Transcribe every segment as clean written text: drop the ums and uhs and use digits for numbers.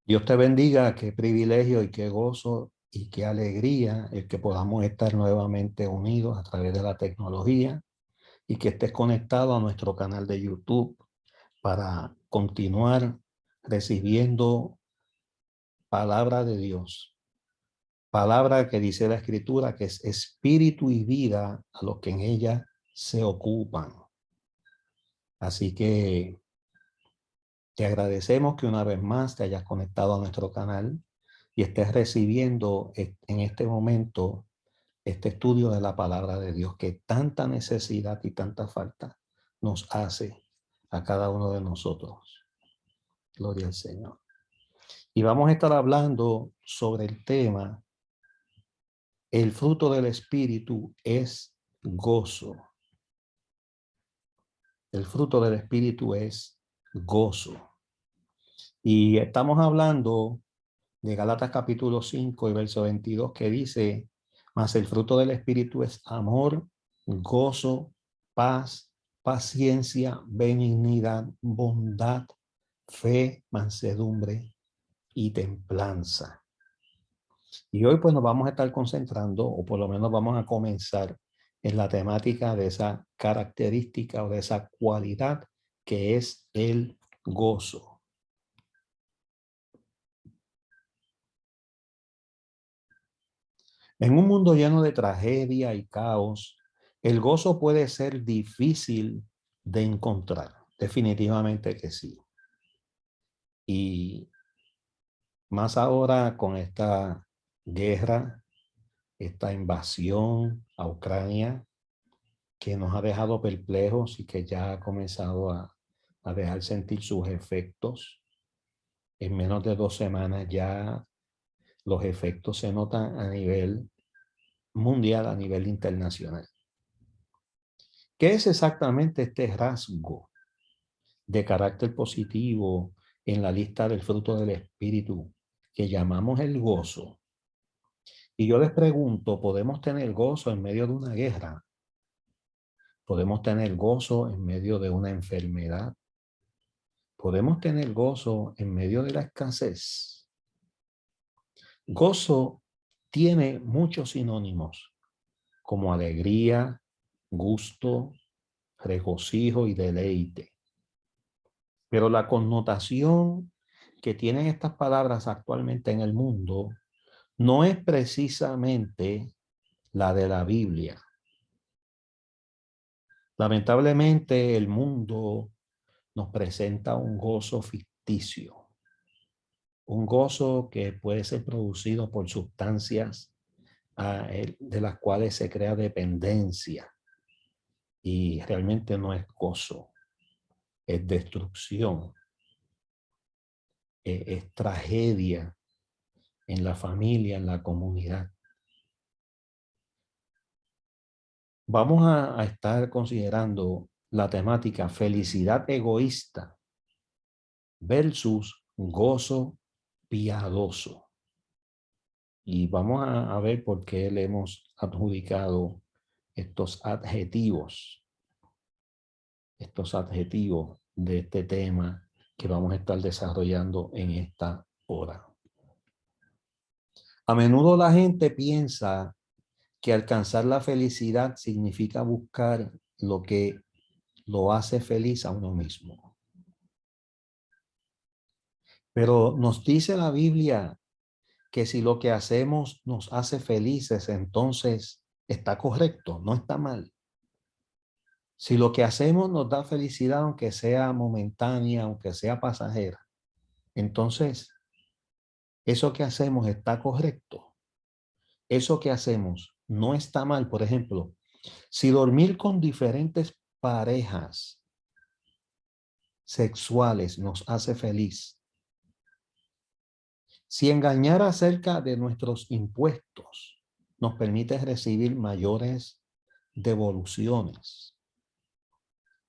Dios te bendiga, qué privilegio y qué gozo y qué alegría el que podamos estar nuevamente unidos a través de la tecnología y que estés conectado a nuestro canal de YouTube para continuar recibiendo palabra de Dios. Palabra que dice la Escritura que es espíritu y vida a los que en ella se ocupan. Así que te agradecemos que una vez más te hayas conectado a nuestro canal y estés recibiendo en este momento este estudio de la palabra de Dios que tanta necesidad y tanta falta nos hace a cada uno de nosotros. Gloria al Señor. Y vamos a estar hablando sobre el tema, el fruto del Espíritu es gozo. El fruto del Espíritu es gozo. Y estamos hablando de Gálatas capítulo 5 y verso 22 que dice, mas el fruto del Espíritu es amor, gozo, paz, paciencia, benignidad, bondad, fe, mansedumbre y templanza. Y hoy pues nos vamos a estar concentrando, o por lo menos vamos a comenzar en la temática de esa característica o de esa cualidad que es el gozo. En un mundo lleno de tragedia y caos, el gozo puede ser difícil de encontrar. Definitivamente que sí. Y más ahora con esta guerra, esta invasión a Ucrania, que nos ha dejado perplejos y que ya ha comenzado a dejar sentir sus efectos. En menos de 2 semanas ya los efectos se notan a nivel mundial, a nivel internacional. ¿Qué es exactamente este rasgo de carácter positivo en la lista del fruto del Espíritu que llamamos el gozo? Y yo les pregunto, ¿podemos tener gozo en medio de una guerra? ¿Podemos tener gozo en medio de una enfermedad? ¿Podemos tener gozo en medio de la escasez? Gozo tiene muchos sinónimos como alegría, gusto, regocijo y deleite. Pero la connotación que tienen estas palabras actualmente en el mundo no es precisamente la de la Biblia. Lamentablemente el mundo nos presenta un gozo ficticio, un gozo que puede ser producido por sustancias de las cuales se crea dependencia y realmente no es gozo, es destrucción, es tragedia en la familia, en la comunidad. Vamos a estar considerando la temática felicidad egoísta versus gozo piadoso. Y vamos a ver por qué le hemos adjudicado estos adjetivos de este tema que vamos a estar desarrollando en esta hora. A menudo la gente piensa que alcanzar la felicidad significa buscar lo que lo hace feliz a uno mismo. Pero nos dice la Biblia que si lo que hacemos nos hace felices, entonces está correcto, no está mal. Si lo que hacemos nos da felicidad, aunque sea momentánea, aunque sea pasajera, entonces eso que hacemos está correcto. Eso que hacemos no está mal. Por ejemplo, si dormir con diferentes parejas sexuales nos hace feliz, si engañar acerca de nuestros impuestos nos permite recibir mayores devoluciones,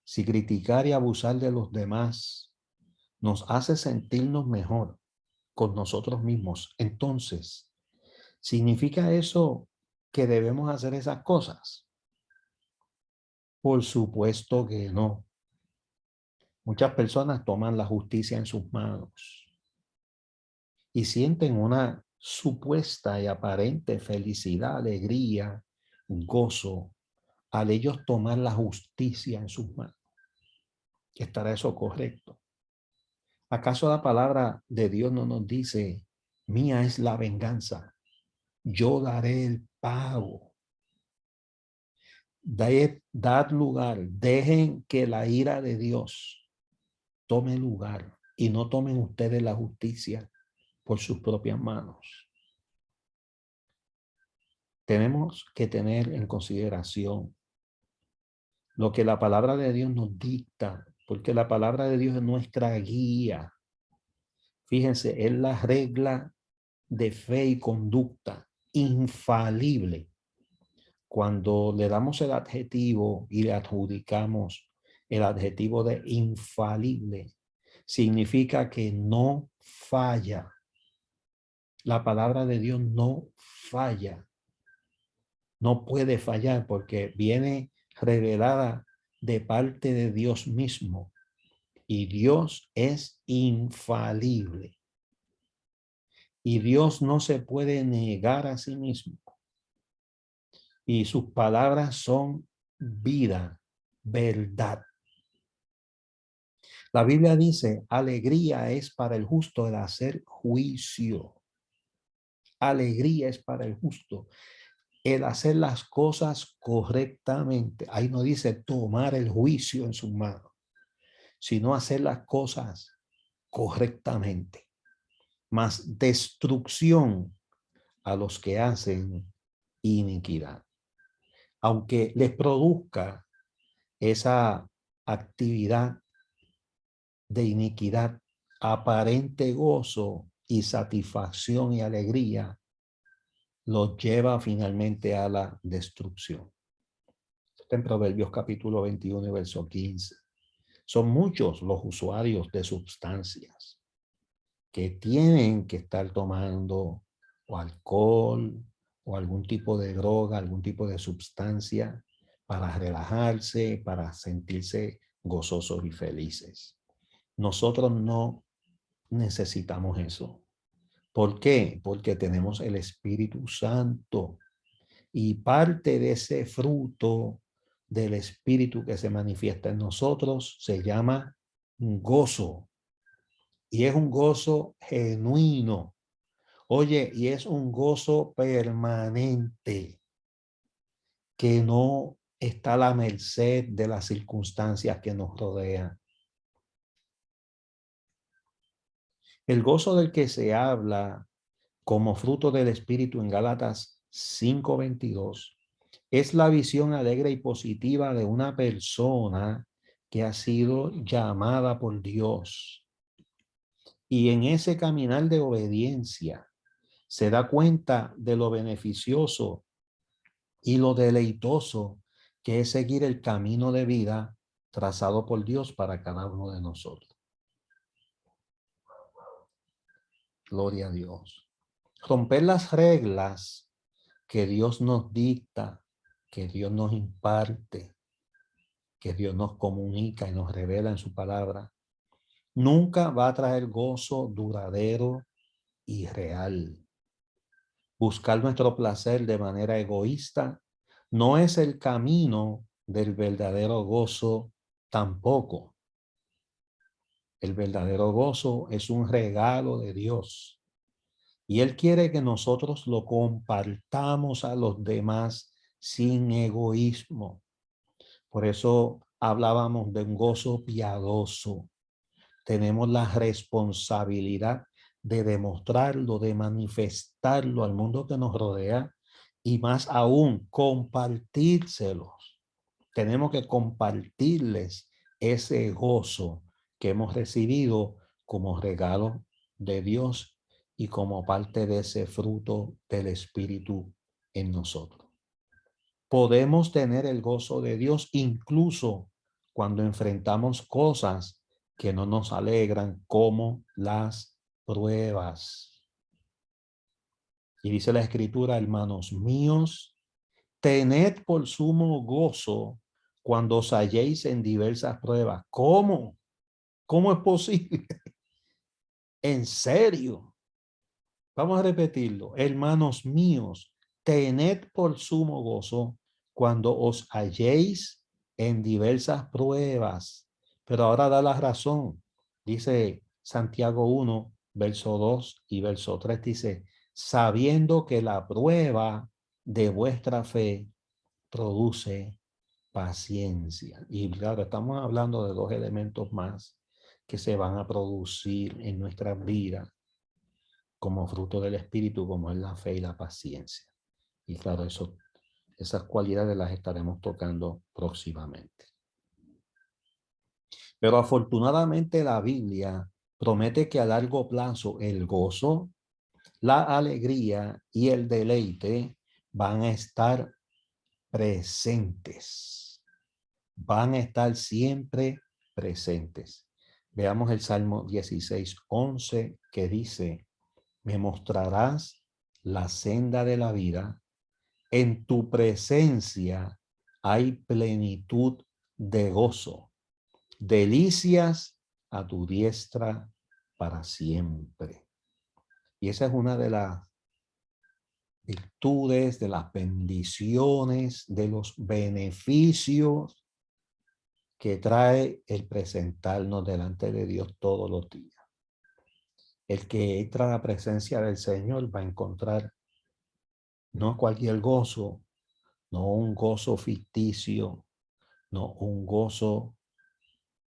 si criticar y abusar de los demás nos hace sentirnos mejor con nosotros mismos, entonces, ¿significa eso que debemos hacer esas cosas? Por supuesto que no. Muchas personas toman la justicia en sus manos y sienten una supuesta y aparente felicidad, alegría, gozo al ellos tomar la justicia en sus manos. ¿Estará eso correcto? ¿Acaso la palabra de Dios no nos dice, mía es la venganza, yo daré el pago? Dad lugar, dejen que la ira de Dios tome lugar y no tomen ustedes la justicia por sus propias manos. Tenemos que tener en consideración lo que la palabra de Dios nos dicta, porque la palabra de Dios es nuestra guía. Fíjense, es la regla de fe y conducta infalible. Cuando le damos el adjetivo y le adjudicamos el adjetivo de infalible, significa que no falla. La palabra de Dios no falla. No puede fallar porque viene revelada de parte de Dios mismo. Y Dios es infalible. Y Dios no se puede negar a sí mismo. Y sus palabras son vida, verdad. La Biblia dice, alegría es para el justo el hacer juicio. Alegría es para el justo el hacer las cosas correctamente. Ahí no dice tomar el juicio en sus manos, sino hacer las cosas correctamente. Más destrucción a los que hacen iniquidad. Aunque les produzca esa actividad de iniquidad aparente gozo y satisfacción y alegría, los lleva finalmente a la destrucción. Está en Proverbios capítulo 21 y verso 15. Son muchos los usuarios de sustancias que tienen que estar tomando o alcohol o algún tipo de droga, algún tipo de sustancia para relajarse, para sentirse gozosos y felices. Nosotros no necesitamos eso. ¿Por qué? Porque tenemos el Espíritu Santo y parte de ese fruto del Espíritu que se manifiesta en nosotros se llama gozo. Y es un gozo genuino. Oye, y es un gozo permanente que no está a la merced de las circunstancias que nos rodean. El gozo del que se habla como fruto del Espíritu en Gálatas 5:22 es la visión alegre y positiva de una persona que ha sido llamada por Dios. Y en ese caminar de obediencia se da cuenta de lo beneficioso y lo deleitoso que es seguir el camino de vida trazado por Dios para cada uno de nosotros. Gloria a Dios. Romper las reglas que Dios nos dicta, que Dios nos imparte, que Dios nos comunica y nos revela en su palabra, nunca va a traer gozo duradero y real. Buscar nuestro placer de manera egoísta no es el camino del verdadero gozo tampoco. El verdadero gozo es un regalo de Dios y Él quiere que nosotros lo compartamos a los demás sin egoísmo. Por eso hablábamos de un gozo piadoso. Tenemos la responsabilidad de demostrarlo, de manifestarlo al mundo que nos rodea y más aún compartírselos. Tenemos que compartirles ese gozo que hemos recibido como regalo de Dios y como parte de ese fruto del Espíritu en nosotros. Podemos tener el gozo de Dios incluso cuando enfrentamos cosas que no nos alegran, como las pruebas. Y dice la Escritura, hermanos míos, tened por sumo gozo cuando os halléis en diversas pruebas. ¿Cómo? ¿Cómo es posible? ¿En serio? Vamos a repetirlo. Hermanos míos, tened por sumo gozo cuando os halléis en diversas pruebas. Pero ahora da la razón. Dice Santiago 1, verso 2 y verso 3, dice, sabiendo que la prueba de vuestra fe produce paciencia. Y claro, estamos hablando de dos elementos más que se van a producir en nuestras vidas como fruto del Espíritu, como es la fe y la paciencia. Y claro, esas cualidades las estaremos tocando próximamente. Pero afortunadamente la Biblia promete que a largo plazo el gozo, la alegría y el deleite van a estar presentes. Van a estar siempre presentes. Veamos el Salmo 16:11 que dice, me mostrarás la senda de la vida, en tu presencia hay plenitud de gozo, delicias a tu diestra para siempre. Y esa es una de las virtudes, de las bendiciones, de los beneficios que trae el presentarnos delante de Dios todos los días. El que entra a la presencia del Señor va a encontrar no cualquier gozo, no un gozo ficticio, no un gozo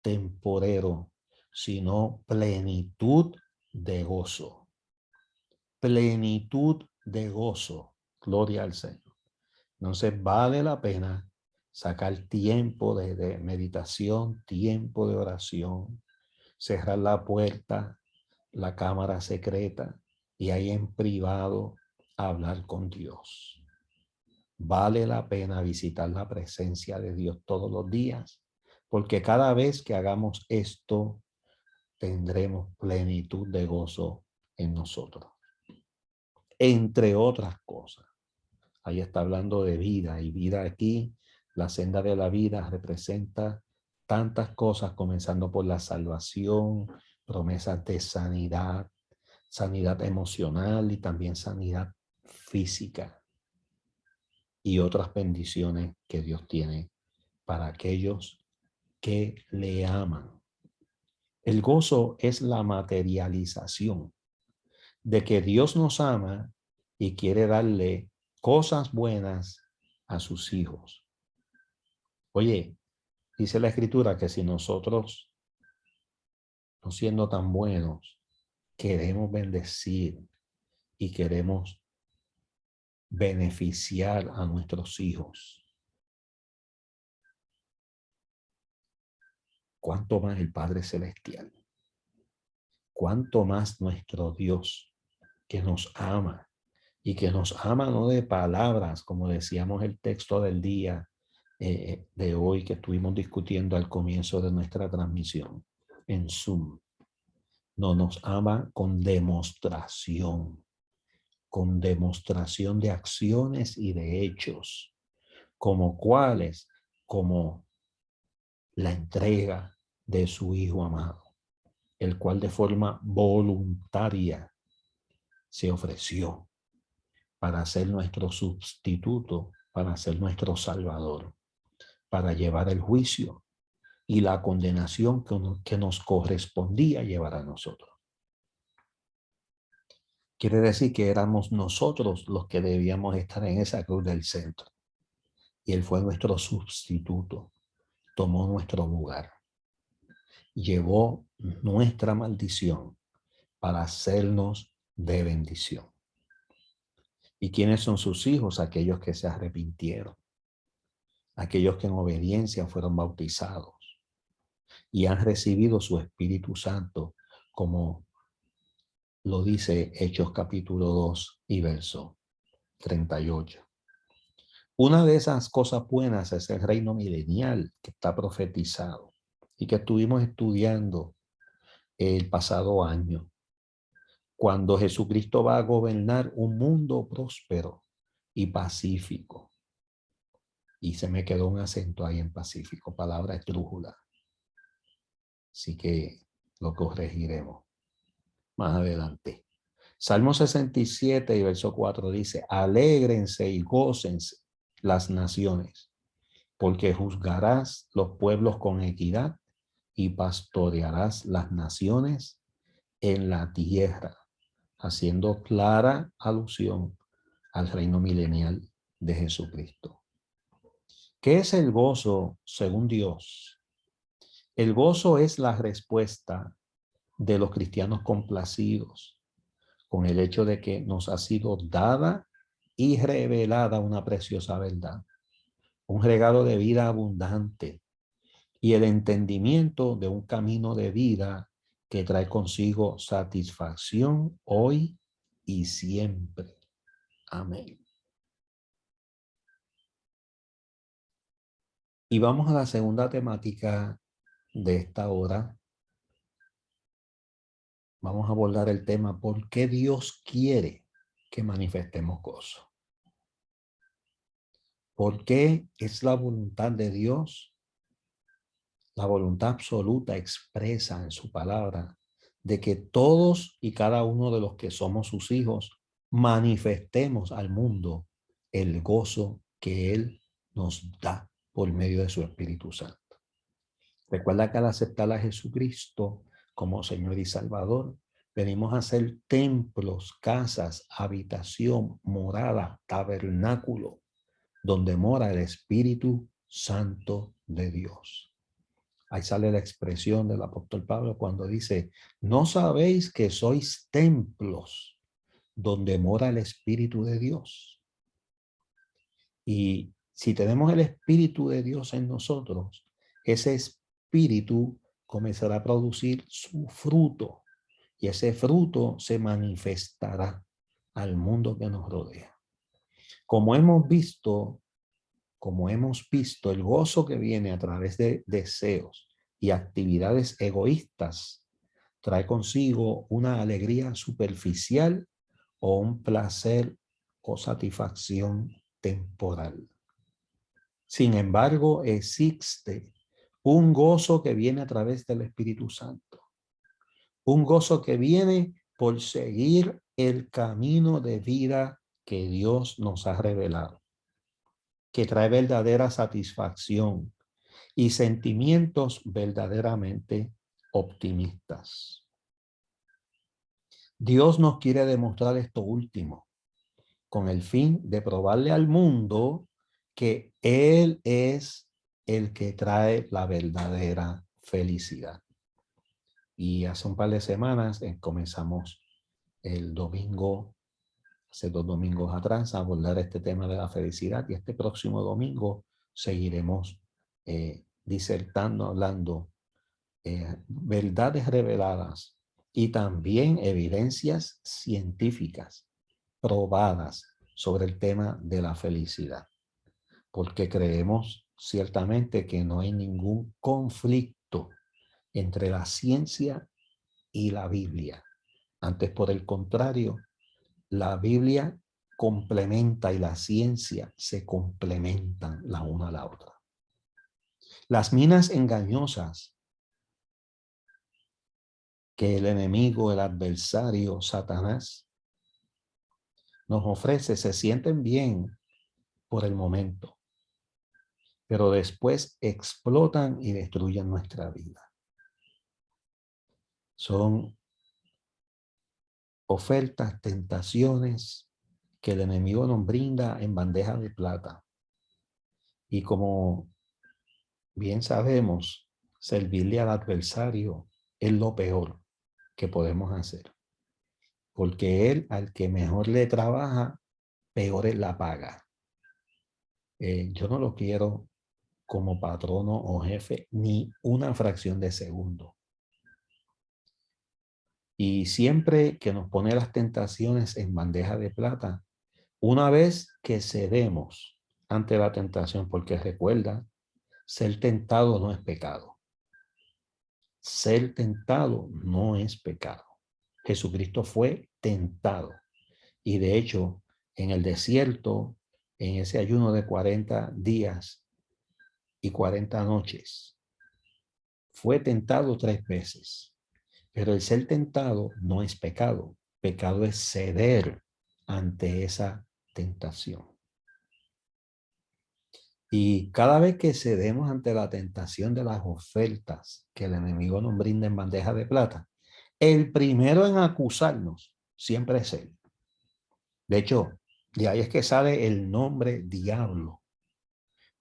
temporero, sino plenitud de gozo. Plenitud de gozo. Gloria al Señor. Entonces vale la pena sacar tiempo de meditación, tiempo de oración, cerrar la puerta, la cámara secreta y ahí en privado hablar con Dios. Vale la pena visitar la presencia de Dios todos los días, porque cada vez que hagamos esto, tendremos plenitud de gozo en nosotros. Entre otras cosas, ahí está hablando de vida, y vida aquí, la senda de la vida representa tantas cosas, comenzando por la salvación, promesas de sanidad, sanidad emocional y también sanidad física, y otras bendiciones que Dios tiene para aquellos que le aman. El gozo es la materialización de que Dios nos ama y quiere darle cosas buenas a sus hijos. Oye, dice la Escritura que si nosotros, no siendo tan buenos, queremos bendecir y queremos beneficiar a nuestros hijos, cuánto más el Padre Celestial, cuánto más nuestro Dios, que nos ama y que nos ama no de palabras, como decíamos el texto del día de hoy que estuvimos discutiendo al comienzo de nuestra transmisión en Zoom. No, nos ama con demostración de acciones y de hechos, como cuáles, como la entrega de su Hijo amado, el cual de forma voluntaria se ofreció para ser nuestro sustituto, para ser nuestro Salvador, para llevar el juicio y la condenación que nos correspondía llevar a nosotros. Quiere decir que éramos nosotros los que debíamos estar en esa cruz del centro. Y Él fue nuestro sustituto, tomó nuestro lugar, llevó nuestra maldición para hacernos de bendición. ¿Y quiénes son sus hijos? Aquellos que se arrepintieron, aquellos que en obediencia fueron bautizados y han recibido su Espíritu Santo, como lo dice Hechos capítulo 2 y verso 38. Una de esas cosas buenas es el reino milenial que está profetizado y que estuvimos estudiando el pasado año, cuando Jesucristo va a gobernar un mundo próspero y pacífico. Y se me quedó un acento ahí en pacífico, palabra esdrújula. Así que lo corregiremos más adelante. Salmo 67 y verso 4 dice, alégrense y gócense las naciones, porque juzgarás los pueblos con equidad y pastorearás las naciones en la tierra, haciendo clara alusión al reino milenial de Jesucristo. ¿Qué es el gozo según Dios? El gozo es la respuesta de los cristianos complacidos con el hecho de que nos ha sido dada y revelada una preciosa verdad, un regalo de vida abundante y el entendimiento de un camino de vida que trae consigo satisfacción hoy y siempre. Amén. Y vamos a la segunda temática de esta hora. Vamos a abordar el tema ¿por qué Dios quiere que manifestemos gozo? ¿Por qué es la voluntad de Dios, la voluntad absoluta expresa en su palabra, de que todos y cada uno de los que somos sus hijos manifestemos al mundo el gozo que Él nos da por medio de su Espíritu Santo? Recuerda que al aceptar a Jesucristo como Señor y Salvador, venimos a ser templos, casas, habitación, morada, tabernáculo, donde mora el Espíritu Santo de Dios. Ahí sale la expresión del apóstol Pablo cuando dice, ¿no sabéis que sois templos donde mora el Espíritu de Dios? Y si tenemos el Espíritu de Dios en nosotros, ese Espíritu comenzará a producir su fruto y ese fruto se manifestará al mundo que nos rodea. Como hemos visto, el gozo que viene a través de deseos y actividades egoístas trae consigo una alegría superficial o un placer o satisfacción temporal. Sin embargo, existe un gozo que viene a través del Espíritu Santo. Un gozo que viene por seguir el camino de vida que Dios nos ha revelado, que trae verdadera satisfacción y sentimientos verdaderamente optimistas. Dios nos quiere demostrar esto último, con el fin de probarle al mundo que Él es el que trae la verdadera felicidad. Y hace un par de semanas comenzamos el domingo, hace 2 domingos atrás, a abordar este tema de la felicidad. Y este próximo domingo seguiremos disertando, hablando verdades reveladas y también evidencias científicas probadas sobre el tema de la felicidad. Porque creemos ciertamente que no hay ningún conflicto entre la ciencia y la Biblia. Antes, por el contrario, la Biblia complementa y la ciencia se complementan la una a la otra. Las minas engañosas que el enemigo, el adversario, Satanás, nos ofrece se sienten bien por el momento, pero después explotan y destruyen nuestra vida. Son ofertas, tentaciones que el enemigo nos brinda en bandeja de plata. Y como bien sabemos, servirle al adversario es lo peor que podemos hacer. Porque él, al que mejor le trabaja, peor es la paga. Yo no lo quiero como patrono o jefe ni una fracción de segundo. Y siempre que nos pone las tentaciones en bandeja de plata, una vez que cedemos ante la tentación, porque recuerda, ser tentado no es pecado. Ser tentado no es pecado. Jesucristo fue tentado. Y de hecho, en el desierto, en ese ayuno de 40 días y 40 noches, fue tentado 3 veces. Pero el ser tentado no es pecado, Pecado es ceder ante esa tentación. Y cada vez que cedemos ante la tentación de las ofertas que el enemigo nos brinda en bandeja de plata, el primero en acusarnos siempre es él. De hecho, de ahí es que sale el nombre diablo.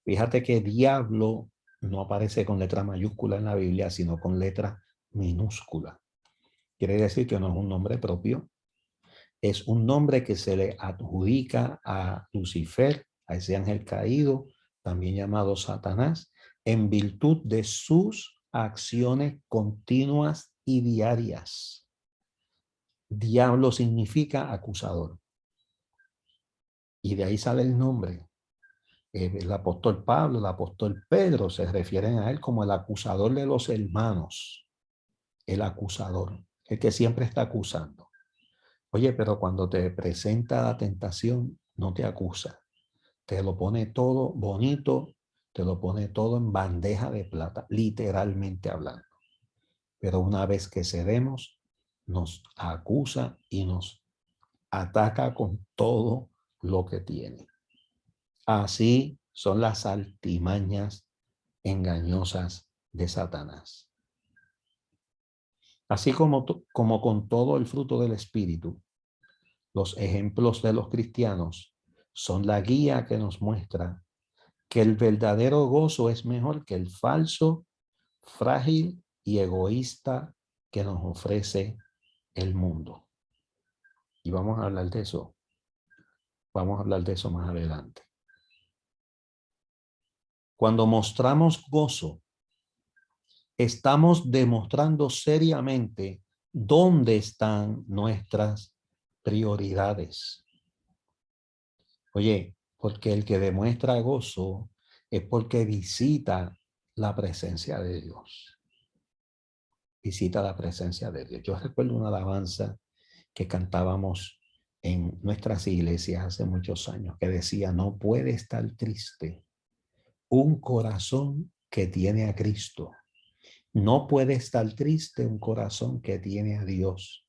Fíjate que diablo no aparece con letra mayúscula en la Biblia, sino con letra minúscula. Quiere decir que no es un nombre propio, es un nombre que se le adjudica a Lucifer, a ese ángel caído, también llamado Satanás, en virtud de sus acciones continuas y diarias. Diablo significa acusador. Y de ahí sale el nombre. El apóstol Pablo, el apóstol Pedro se refieren a él como el acusador de los hermanos. El acusador, el que siempre está acusando. Oye, pero cuando te presenta la tentación, no te acusa. Te lo pone todo bonito, te lo pone todo en bandeja de plata, literalmente hablando. Pero una vez que cedemos, nos acusa y nos ataca con todo lo que tiene. Así son las artimañas engañosas de Satanás. Así como con todo el fruto del Espíritu, los ejemplos de los cristianos son la guía que nos muestra que el verdadero gozo es mejor que el falso, frágil y egoísta que nos ofrece el mundo. Y vamos a hablar de eso. Vamos a hablar de eso más adelante. Cuando mostramos gozo, estamos demostrando seriamente dónde están nuestras prioridades. Oye, porque el que demuestra gozo es porque visita la presencia de Dios. Visita la presencia de Dios. Yo recuerdo una alabanza que cantábamos en nuestras iglesias hace muchos años que decía: no puede estar triste un corazón que tiene a Cristo. No puede estar triste un corazón que tiene a Dios.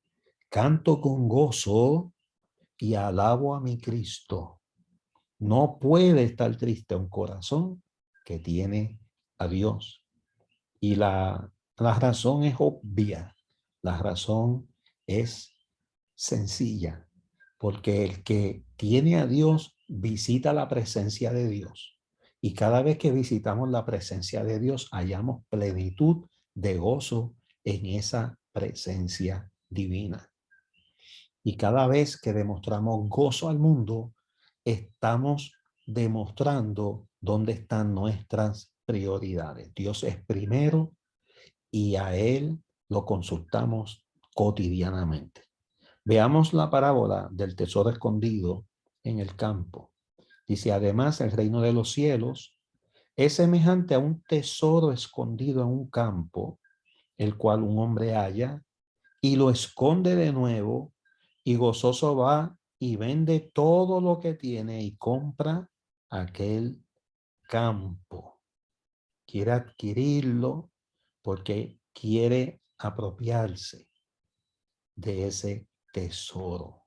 Canto con gozo y alabo a mi Cristo. No puede estar triste un corazón que tiene a Dios. Y la razón es obvia. La razón es sencilla. Porque el que tiene a Dios visita la presencia de Dios. Y cada vez que visitamos la presencia de Dios, hallamos plenitud de gozo en esa presencia divina. Y cada vez que demostramos gozo al mundo, estamos demostrando dónde están nuestras prioridades. Dios es primero y a Él lo consultamos cotidianamente. Veamos la parábola del tesoro escondido en el campo. Dice: además, el reino de los cielos es semejante a un tesoro escondido en un campo, el cual un hombre halla y lo esconde de nuevo, y gozoso va y vende todo lo que tiene y compra aquel campo. Quiere adquirirlo porque quiere apropiarse de ese tesoro,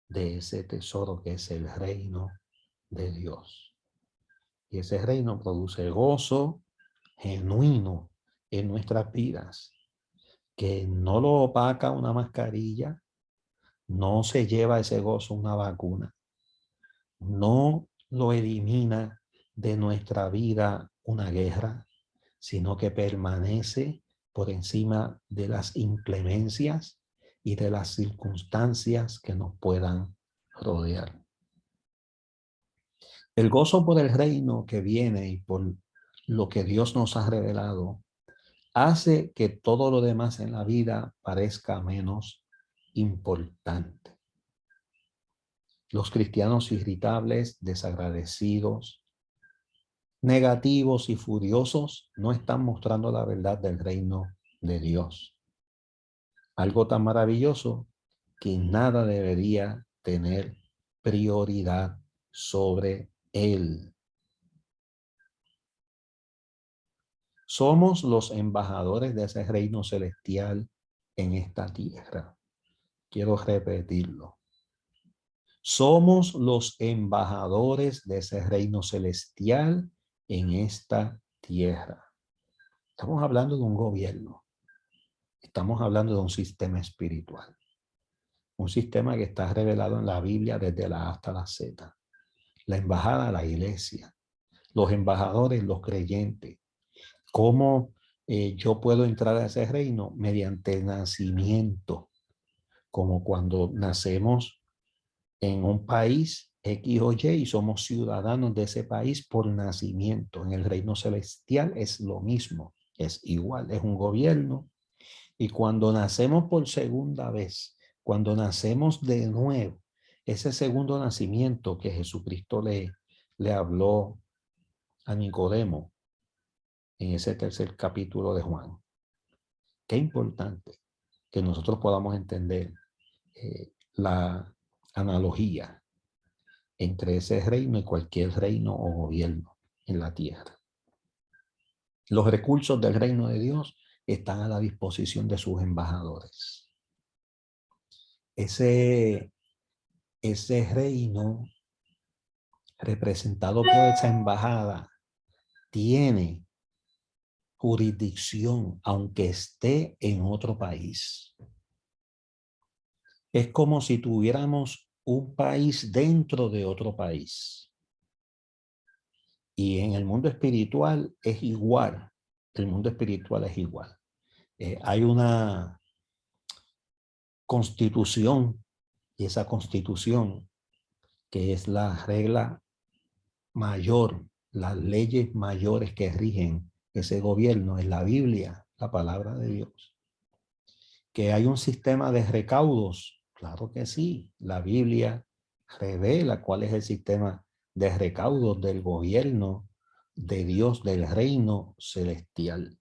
que es el reino de Dios. Y ese reino produce gozo genuino en nuestras vidas, que no lo opaca una mascarilla, no se lleva ese gozo una vacuna, no lo elimina de nuestra vida una guerra, sino que permanece por encima de las inclemencias y de las circunstancias que nos puedan rodear. El gozo por el reino que viene y por lo que Dios nos ha revelado hace que todo lo demás en la vida parezca menos importante. Los cristianos irritables, desagradecidos, negativos y furiosos no están mostrando la verdad del reino de Dios. Algo tan maravilloso que nada debería tener prioridad sobre él. Somos los embajadores de ese reino celestial en esta tierra. Quiero repetirlo. Somos los embajadores de ese reino celestial en esta tierra. Estamos hablando de un gobierno. Estamos hablando de un sistema espiritual. Un sistema que está revelado en la Biblia desde la A hasta la Z. La embajada, la iglesia. Los embajadores, los creyentes. ¿Cómo yo puedo entrar a ese reino? Mediante el nacimiento. Como cuando nacemos en un país X o Y y somos ciudadanos de ese país por nacimiento. En el reino celestial es lo mismo, es igual, es un gobierno. Y cuando nacemos por segunda vez, cuando nacemos de nuevo, ese segundo nacimiento que Jesucristo le habló a Nicodemo en ese tercer capítulo de Juan. Qué importante que nosotros podamos entender la analogía entre ese reino y cualquier reino o gobierno en la tierra. Los recursos del reino de Dios están a la disposición de sus embajadores. Ese reino representado por esa embajada tiene jurisdicción aunque esté en otro país. Es como si tuviéramos un país dentro de otro país. Y en el mundo espiritual es igual. El mundo espiritual es igual. Hay una constitución y esa constitución que es la regla mayor, las leyes mayores que rigen ese gobierno es la Biblia, la palabra de Dios. Que hay un sistema de recaudos, claro que sí. La Biblia revela cuál es el sistema de recaudos del gobierno de Dios, del reino celestial.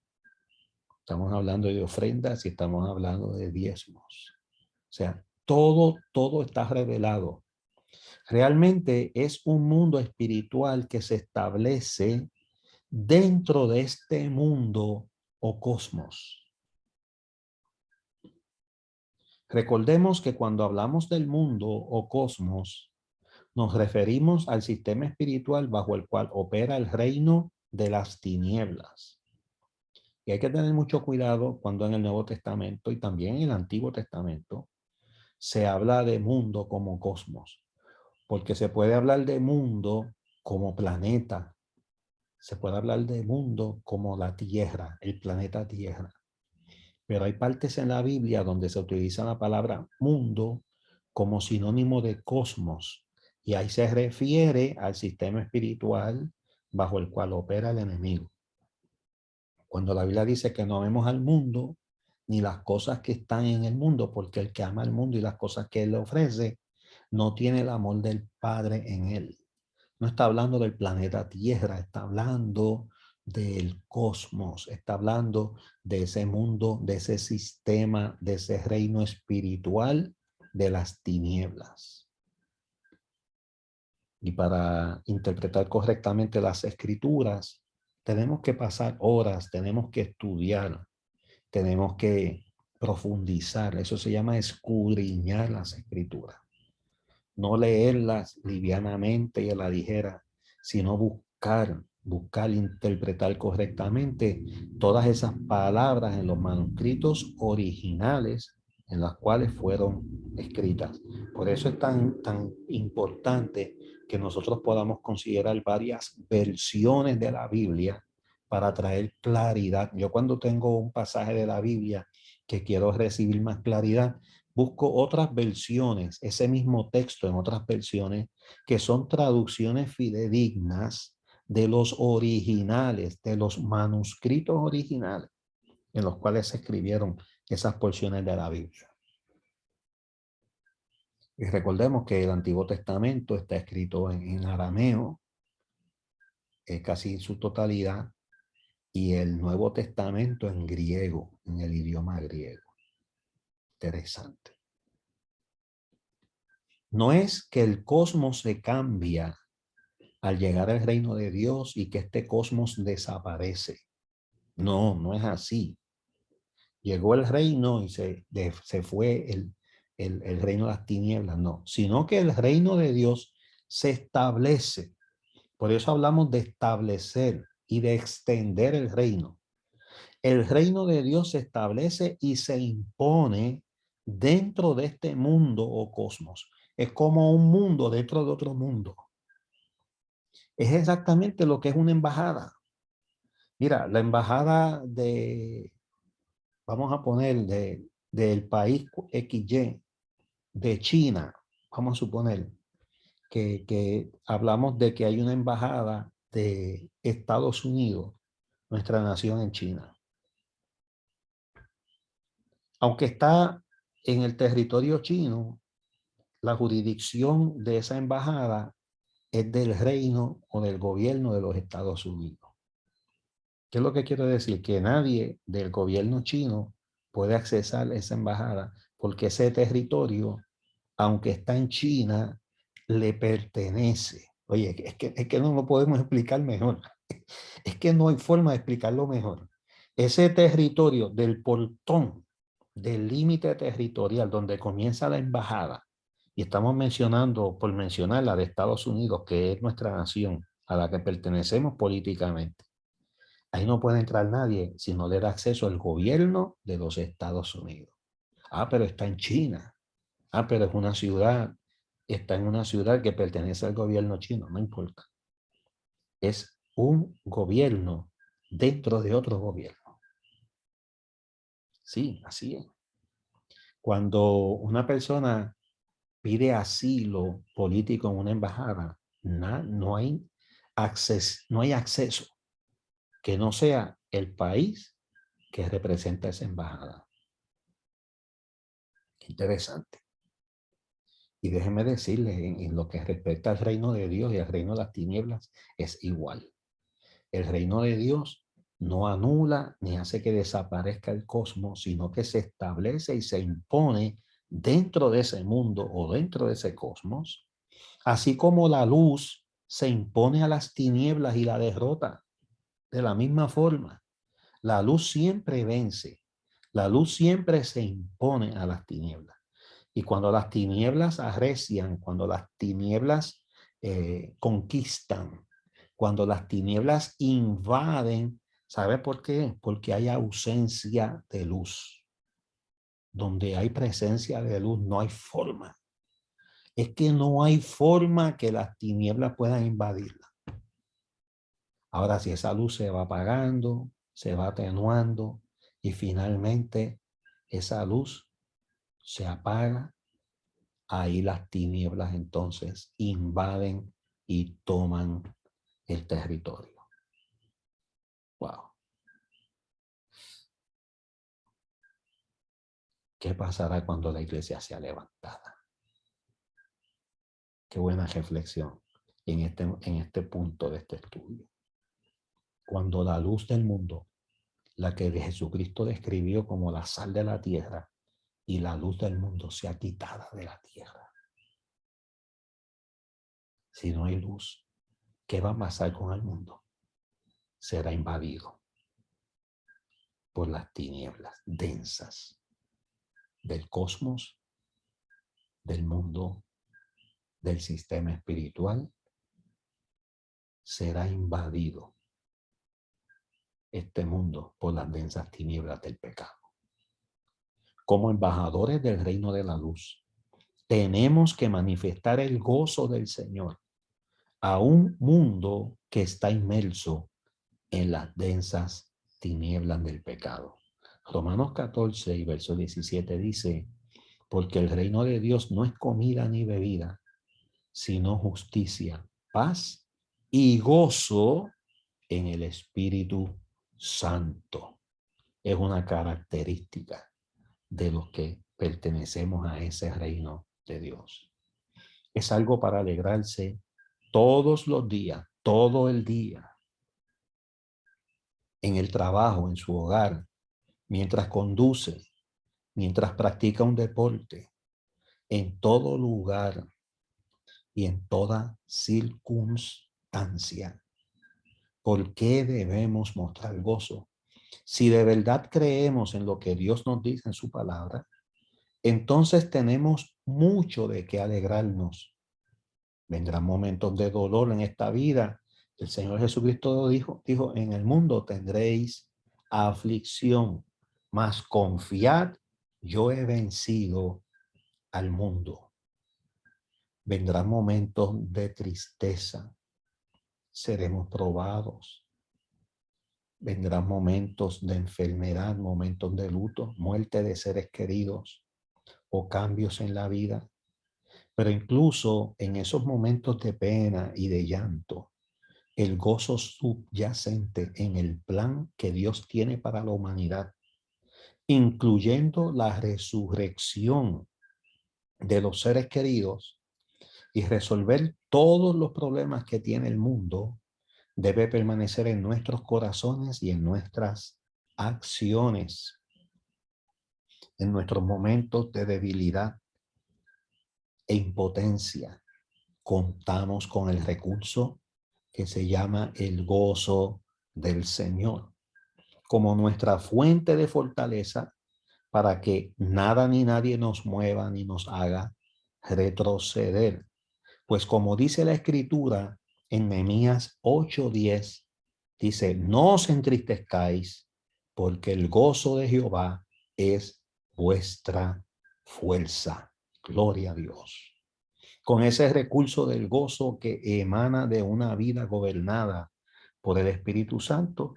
Estamos hablando de ofrendas y estamos hablando de diezmos. O sea, todo está revelado. Realmente es un mundo espiritual que se establece dentro de este mundo o cosmos. Recordemos que cuando hablamos del mundo o cosmos, nos referimos al sistema espiritual bajo el cual opera el reino de las tinieblas. Y hay que tener mucho cuidado cuando en el Nuevo Testamento y también en el Antiguo Testamento se habla de mundo como cosmos, porque se puede hablar de mundo como planeta, se puede hablar de mundo como la Tierra, el planeta Tierra. Pero hay partes en la Biblia donde se utiliza la palabra mundo como sinónimo de cosmos. Y ahí se refiere al sistema espiritual bajo el cual opera el enemigo. Cuando la Biblia dice que no amemos al mundo ni las cosas que están en el mundo, porque el que ama al mundo y las cosas que él le ofrece, no tiene el amor del Padre en él. No está hablando del planeta Tierra, está hablando del cosmos, está hablando de ese mundo, de ese sistema, de ese reino espiritual de las tinieblas. Y para interpretar correctamente las escrituras, tenemos que pasar horas, tenemos que estudiar, tenemos que profundizar. Eso se llama escudriñar las escrituras. No leerlas livianamente y a la ligera, sino buscar interpretar correctamente todas esas palabras en los manuscritos originales en las cuales fueron escritas. Por eso es tan importante que nosotros podamos considerar varias versiones de la Biblia para traer claridad. Yo cuando tengo un pasaje de la Biblia que quiero recibir más claridad, busco otras versiones, ese mismo texto en otras versiones, que son traducciones fidedignas de los originales, de los manuscritos originales en los cuales se escribieron esas porciones de la Biblia. Y recordemos que el Antiguo Testamento está escrito en arameo, casi en su totalidad, y el Nuevo Testamento en griego, en el idioma griego. Interesante. No es que el cosmos se cambia al llegar al reino de Dios y que este cosmos desaparece. No, no es así. Llegó el reino y se fue el reino de las tinieblas, no, sino que el reino de Dios se establece. Por eso hablamos de establecer y de extender el reino. El reino de Dios se establece y se impone dentro de este mundo o cosmos. Es como un mundo dentro de otro mundo. Es exactamente lo que es una embajada. Mira, la embajada vamos a poner, del país XY, de China, vamos a suponer que hablamos de que hay una embajada de Estados Unidos, nuestra nación en China. Aunque está en el territorio chino, la jurisdicción de esa embajada es del reino o del gobierno de los Estados Unidos. ¿Qué es lo que quiero decir? Que nadie del gobierno chino puede accesar esa embajada porque ese territorio, aunque está en China, le pertenece. Oye, es que no lo podemos explicar mejor. Es que no hay forma de explicarlo mejor. Ese territorio del portón, del límite territorial donde comienza la embajada, y estamos mencionando, por mencionar la de Estados Unidos, que es nuestra nación, a la que pertenecemos políticamente. Ahí no puede entrar nadie si no le da acceso al gobierno de los Estados Unidos. Ah, pero está en China. Ah, pero es una ciudad, está en una ciudad que pertenece al gobierno chino, no importa. Es un gobierno dentro de otro gobierno. Sí, así es. Cuando una persona pide asilo político en una embajada, no hay acceso que no sea el país que representa esa embajada. Interesante. Y déjeme decirle, en lo que respecta al reino de Dios y al reino de las tinieblas, es igual. El reino de Dios no anula ni hace que desaparezca el cosmos, sino que se establece y se impone dentro de ese mundo o dentro de ese cosmos, así como la luz se impone a las tinieblas y la derrota. De la misma forma, la luz siempre vence, la luz siempre se impone a las tinieblas. Y cuando las tinieblas arrecian, cuando las tinieblas conquistan, cuando las tinieblas invaden, ¿sabe por qué? Porque hay ausencia de luz. Donde hay presencia de luz, no hay forma. Es que no hay forma que las tinieblas puedan invadirla. Ahora, si esa luz se va apagando, se va atenuando y finalmente esa luz se apaga, ahí las tinieblas entonces invaden y toman el territorio. Wow. ¿Qué pasará cuando la iglesia sea levantada? Qué buena reflexión en este punto de este estudio. Cuando la luz del mundo, la que Jesucristo describió como la sal de la tierra, y la luz del mundo sea quitada de la tierra. Si no hay luz, ¿qué va a pasar con el mundo? Será invadido por las tinieblas densas del cosmos, del mundo, del sistema espiritual. Será invadido este mundo por las densas tinieblas del pecado. Como embajadores del reino de la luz, tenemos que manifestar el gozo del Señor a un mundo que está inmerso en las densas tinieblas del pecado. Romanos 14 y verso 17 dice, porque el reino de Dios no es comida ni bebida, sino justicia, paz y gozo en el Espíritu Santo. Es una característica de los que pertenecemos a ese reino de Dios. Es algo para alegrarse todos los días, todo el día, en el trabajo, en su hogar, mientras conduce, mientras practica un deporte, en todo lugar y en toda circunstancia. ¿Por qué debemos mostrar gozo? Si de verdad creemos en lo que Dios nos dice en su palabra, entonces tenemos mucho de qué alegrarnos. Vendrán momentos de dolor en esta vida. El Señor Jesucristo dijo, en el mundo tendréis aflicción, mas confiad, yo he vencido al mundo. Vendrán momentos de tristeza, seremos probados. Vendrán momentos de enfermedad, momentos de luto, muerte de seres queridos o cambios en la vida. Pero incluso en esos momentos de pena y de llanto, el gozo subyacente en el plan que Dios tiene para la humanidad, incluyendo la resurrección de los seres queridos y resolver todos los problemas que tiene el mundo, debe permanecer en nuestros corazones y en nuestras acciones, en nuestros momentos de debilidad e impotencia. Contamos con el recurso que se llama el gozo del Señor como nuestra fuente de fortaleza para que nada ni nadie nos mueva ni nos haga retroceder. Pues como dice la Escritura en Nehemías 8:10, dice, no os entristezcáis, porque el gozo de Jehová es vuestra fuerza. Gloria a Dios. Con ese recurso del gozo que emana de una vida gobernada por el Espíritu Santo,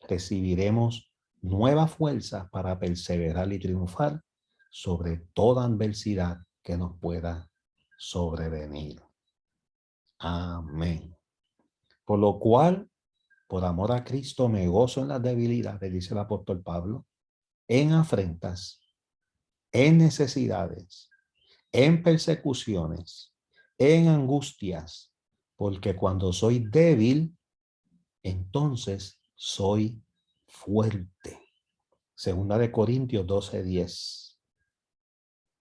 recibiremos nuevas fuerzas para perseverar y triunfar sobre toda adversidad que nos pueda sobrevenir. Amén. Por lo cual, por amor a Cristo, me gozo en las debilidades, dice el apóstol Pablo, en afrentas, en necesidades, en persecuciones, en angustias, porque cuando soy débil, entonces soy fuerte. Segunda de Corintios 12:10.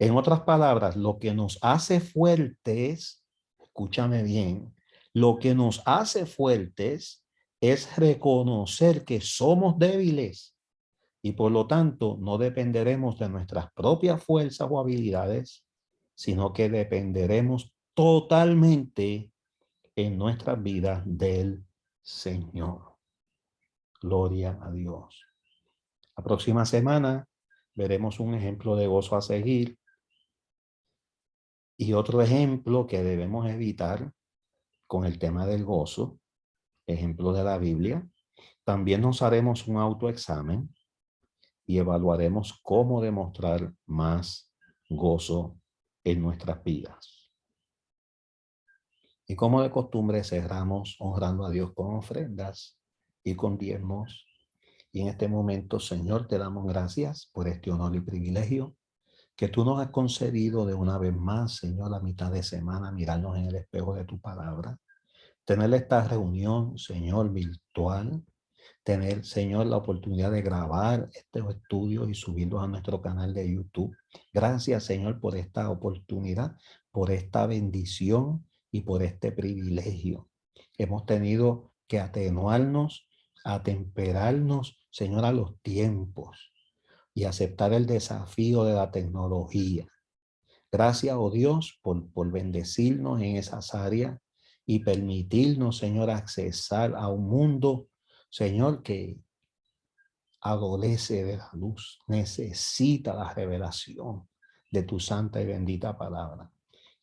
En otras palabras, lo que nos hace fuertes, escúchame bien, lo que nos hace fuertes es reconocer que somos débiles y por lo tanto no dependeremos de nuestras propias fuerzas o habilidades, sino que dependeremos totalmente en nuestras vidas del Señor. Gloria a Dios. La próxima semana veremos un ejemplo de gozo a seguir y otro ejemplo que debemos evitar con el tema del gozo, ejemplo de la Biblia. También nos haremos un autoexamen y evaluaremos cómo demostrar más gozo en nuestras vidas. Y como de costumbre cerramos honrando a Dios con ofrendas y con diezmos. Y en este momento, Señor, te damos gracias por este honor y privilegio que tú nos has concedido de una vez más, Señor, a mitad de semana, mirarnos en el espejo de tu palabra, tener esta reunión, Señor, virtual, tener, Señor, la oportunidad de grabar estos estudios y subirlos a nuestro canal de YouTube. Gracias, Señor, por esta oportunidad, por esta bendición y por este privilegio. Hemos tenido que atenuarnos, atemperarnos, Señor, a los tiempos y aceptar el desafío de la tecnología. Gracias, oh Dios, por bendecirnos en esas áreas y permitirnos, Señor, accesar a un mundo, Señor, que adolece de la luz, necesita la revelación de tu santa y bendita palabra.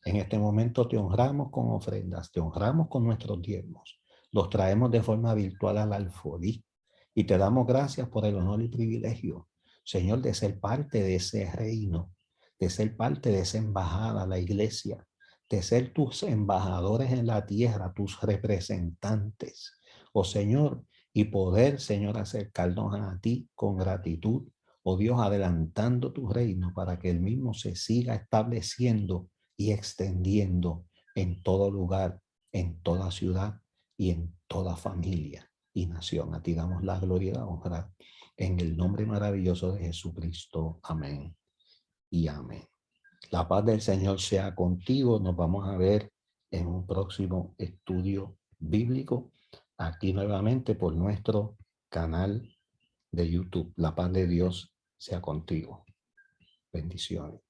En este momento te honramos con ofrendas, te honramos con nuestros diezmos, los traemos de forma virtual al alfolí y te damos gracias por el honor y privilegio, Señor, de ser parte de ese reino, de ser parte de esa embajada, la iglesia, de ser tus embajadores en la tierra, tus representantes. Oh Señor, y poder, Señor, acercarnos a ti con gratitud, oh Dios, adelantando tu reino para que el mismo se siga estableciendo y extendiendo en todo lugar, en toda ciudad y en toda familia y nación. A ti damos la gloria y la honra en el nombre maravilloso de Jesucristo. Amén y amén. La paz del Señor sea contigo. Nos vamos a ver en un próximo estudio bíblico aquí nuevamente por nuestro canal de YouTube. La paz de Dios sea contigo. Bendiciones.